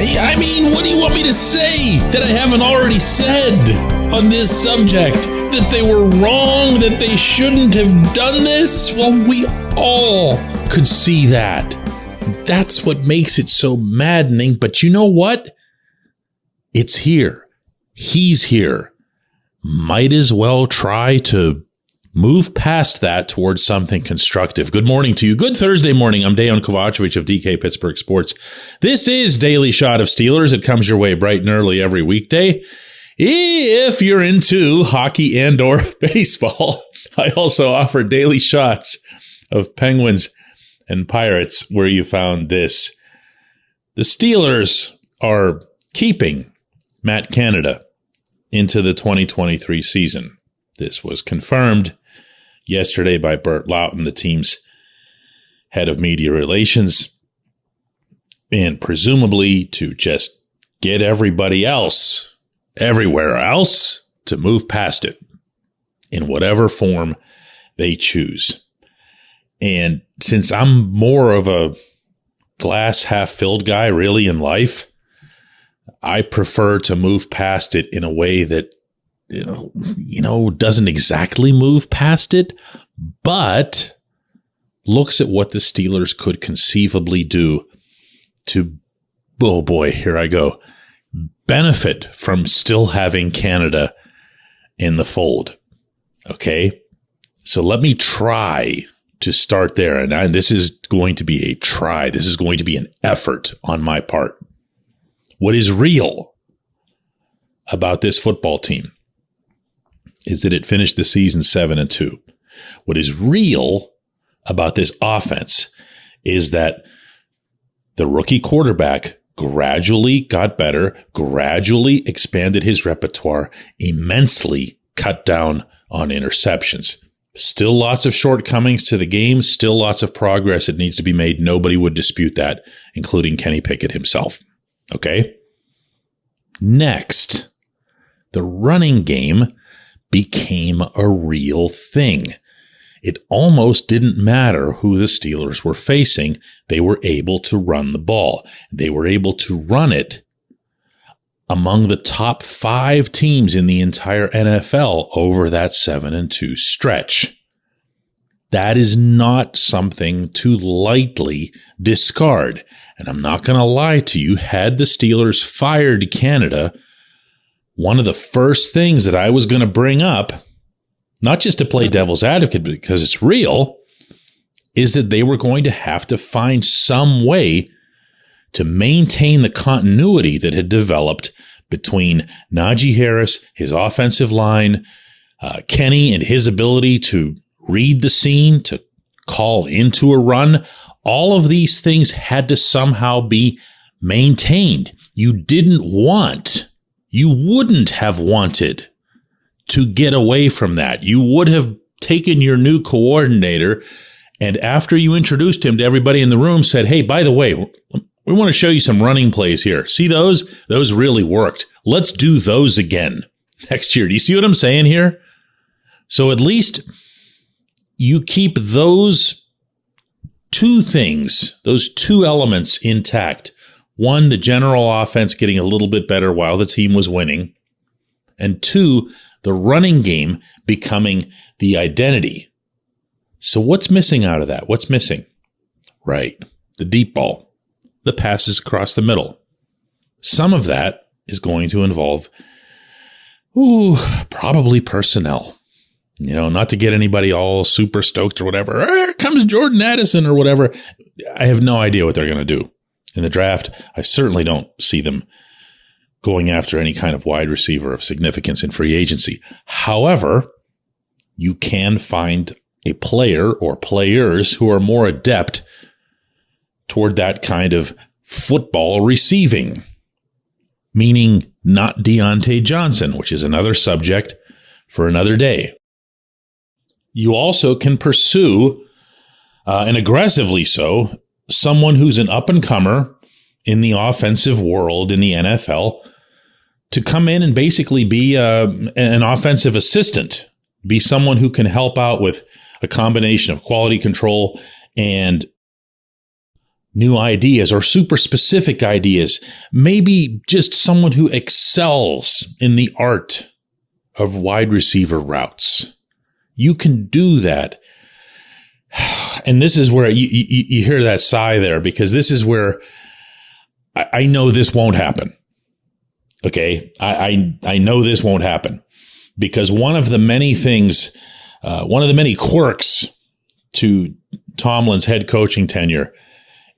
I mean, what do you want me to say that I haven't already said on this subject? That they were wrong, that they shouldn't have done this? Well, we all could see that. That's what makes it so maddening. But you know what? It's here. He's here. Might as well try to move past that towards something constructive. Good morning to you. Good Thursday morning. I'm Dejan Kovacevic of DK Pittsburgh Sports. This is Daily Shot of Steelers. It comes your way bright and early every weekday. If you're into hockey and or baseball, I also offer daily shots of Penguins and Pirates where you found this. The Steelers are keeping Matt Canada into the 2023 season. This was confirmed yesterday by Bert Loughton, the team's head of media relations, and presumably to just get everybody else, everywhere else, to move past it in whatever form they choose. And since I'm more of a glass half filled guy really in life, I prefer to move past it in a way that, doesn't exactly move past it, but looks at what the Steelers could conceivably do to, oh boy, here I go, benefit from still having Canada in the fold. Okay? So let me try to start there. And this is going to be a try. This is going to be an effort on my part. What is real about this football team is that it finished the season 7-2. What is real about this offense is that the rookie quarterback gradually got better, gradually expanded his repertoire, immensely cut down on interceptions. Still lots of shortcomings to the game, still lots of progress that needs to be made. Nobody would dispute that, including Kenny Pickett himself. Okay? Next, the running game became a real thing. It almost didn't matter who the Steelers were facing. They were able to run the ball. They were able to run it among the top 5 teams in the entire NFL over that 7-2 stretch. That is not something to lightly discard. And I'm not going to lie to you, had the Steelers fired Canada, one of the first things that I was going to bring up, not just to play devil's advocate because it's real, is that they were going to have to find some way to maintain the continuity that had developed between Najee Harris, his offensive line, Kenny and his ability to read the scene, to call into a run. All of these things had to somehow be maintained. You wouldn't have wanted to get away from that. You would have taken your new coordinator and after you introduced him to everybody in the room said, hey, by the way, we want to show you some running plays here. See those? Those really worked. Let's do those again next year. Do you see what I'm saying here? So at least you keep those two things, those two elements intact. One, the general offense getting a little bit better while the team was winning. And two, the running game becoming the identity. So what's missing out of that? What's missing? Right. The deep ball. The passes across the middle. Some of that is going to involve, probably personnel. Not to get anybody all super stoked or whatever. Here comes Jordan Addison or whatever. I have no idea what they're going to do in the draft. I certainly don't see them going after any kind of wide receiver of significance in free agency. However, you can find a player or players who are more adept toward that kind of football receiving, meaning not Deontay Johnson, which is another subject for another day. You also can pursue, and aggressively so, someone who's an up-and-comer in the offensive world in the NFL to come in and basically be an offensive assistant, be someone who can help out with a combination of quality control and new ideas or super specific ideas. Maybe just someone who excels in the art of wide receiver routes. You can do that. And this is where you hear that sigh there, because this is where I know this won't happen. Okay. I know this won't happen, because one of the many quirks to Tomlin's head coaching tenure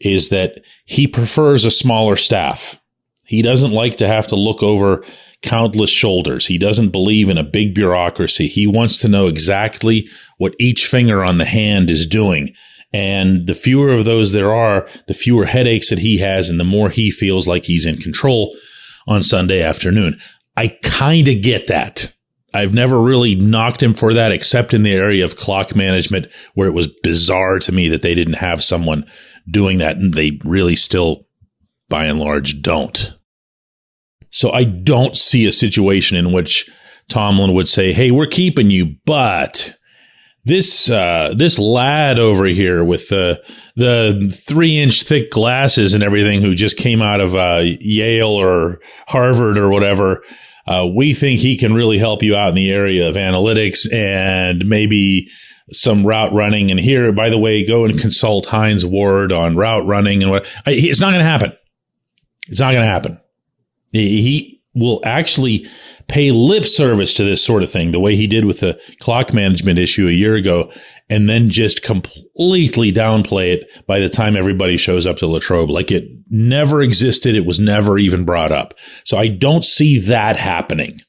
is that he prefers a smaller staff. He doesn't like to have to look over countless shoulders. He doesn't believe in a big bureaucracy. He wants to know exactly what each finger on the hand is doing. And the fewer of those there are, the fewer headaches that he has, and the more he feels like he's in control on Sunday afternoon. I kind of get that. I've never really knocked him for that, except in the area of clock management, where it was bizarre to me that they didn't have someone doing that, and they really still, by and large, don't. So I don't see a situation in which Tomlin would say, hey, we're keeping you, but this lad over here with the 3-inch thick glasses and everything, who just came out of Yale or Harvard or whatever, we think he can really help you out in the area of analytics and maybe some route running. And here, by the way, go and consult Hines Ward on route running and what. It's not going to happen. It's not going to happen. He will actually pay lip service to this sort of thing, the way he did with the clock management issue a year ago, and then just completely downplay it by the time everybody shows up to Latrobe. Like it never existed. It was never even brought up. So I don't see that happening.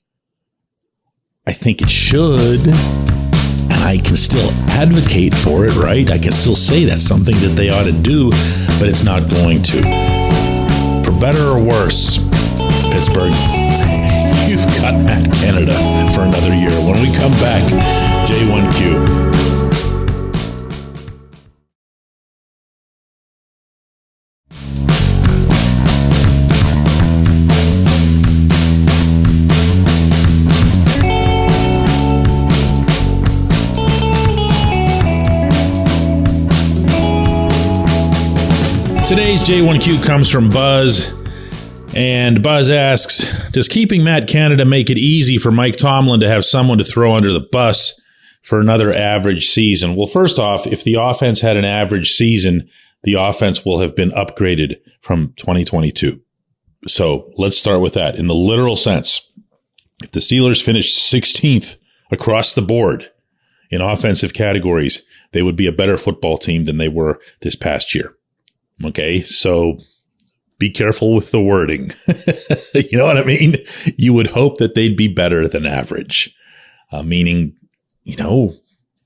I think it should. And I can still advocate for it, right? I can still say that's something that they ought to do, but it's not going to. For better or worse, Pittsburgh, you've got Matt Canada for another year. When we come back, J1Q. Today's J1Q comes from Buzz. And Buzz asks, does keeping Matt Canada make it easy for Mike Tomlin to have someone to throw under the bus for another average season? Well, first off, if the offense had an average season, the offense will have been upgraded from 2022. So let's start with that. In the literal sense, if the Steelers finished 16th across the board in offensive categories, they would be a better football team than they were this past year. Okay, so be careful with the wording. You know what I mean? You would hope that they'd be better than average, meaning,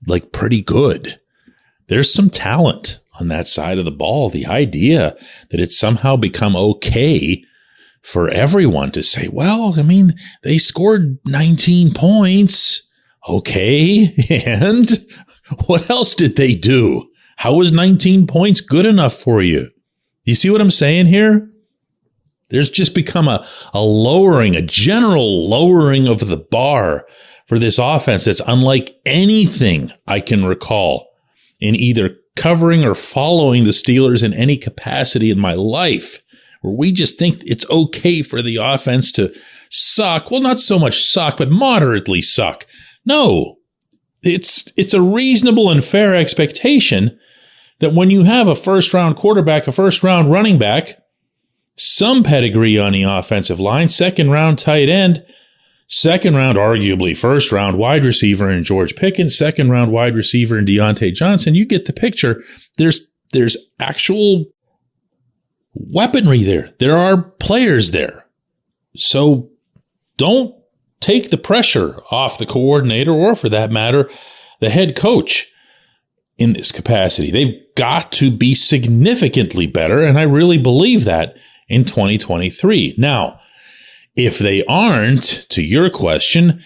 like pretty good. There's some talent on that side of the ball. The idea that it's somehow become okay for everyone to say, well, they scored 19 points. Okay. And what else did they do? How was 19 points good enough for you? You see what I'm saying here? There's just become a general lowering of the bar for this offense that's unlike anything I can recall in either covering or following the Steelers in any capacity in my life, where we just think it's okay for the offense to suck. Well, not so much suck, but moderately suck. No, it's a reasonable and fair expectation that when you have a first-round quarterback, a first-round running back, some pedigree on the offensive line, second-round tight end, second-round, arguably first-round wide receiver in George Pickens, second-round wide receiver in Deontay Johnson, you get the picture. There's actual weaponry there. There are players there. So don't take the pressure off the coordinator, or for that matter, the head coach in this capacity. They've got to be significantly better, and I really believe that in 2023. Now, if they aren't, to your question,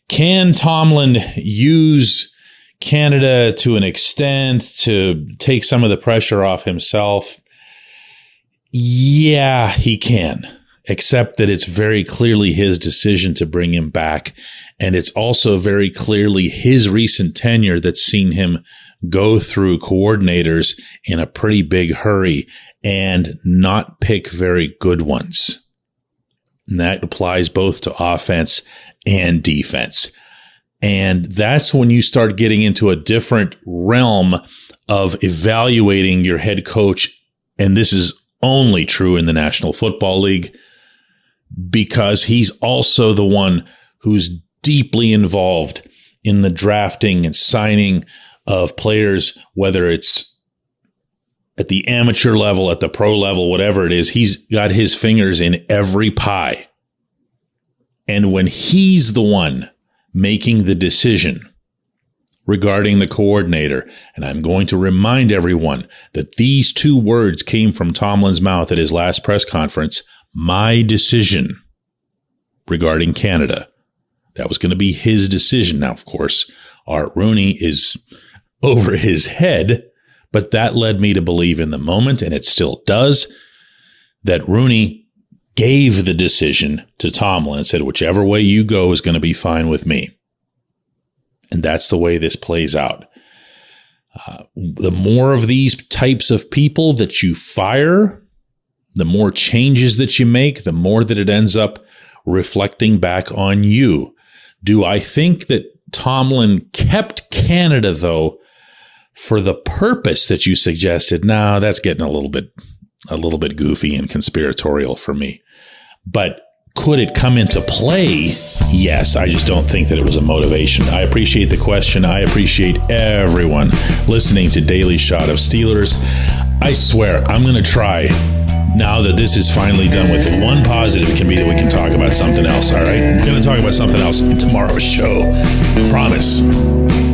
can Tomlin use Canada to an extent to take some of the pressure off himself? Yeah, he can. except that it's very clearly his decision to bring him back. And it's also very clearly his recent tenure that's seen him go through coordinators in a pretty big hurry and not pick very good ones. And that applies both to offense and defense. And that's when you start getting into a different realm of evaluating your head coach. And this is only true in the National Football League, because he's also the one who's deeply involved in the drafting and signing of players, whether it's at the amateur level, at the pro level, whatever it is. He's got his fingers in every pie. And when he's the one making the decision regarding the coordinator, and I'm going to remind everyone that these two words came from Tomlin's mouth at his last press conference, my decision regarding Canada. That was going to be his decision. Now, of course, Art Rooney is over his head, but that led me to believe in the moment, and it still does, that Rooney gave the decision to Tomlin and said, whichever way you go is going to be fine with me. And that's the way this plays out. The more of these types of people that you fire, the more changes that you make, the more that it ends up reflecting back on you. Do I think that Tomlin kept Canada, though, for the purpose that you suggested? No, that's getting a little bit goofy and conspiratorial for me. But could it come into play? Yes, I just don't think that it was a motivation. I appreciate the question. I appreciate everyone listening to Daily Shot of Steelers. I swear, I'm going to try, now that this is finally done with, the one positive can be that we can talk about something else, all right? I'm going to talk about something else in tomorrow's show. Promise.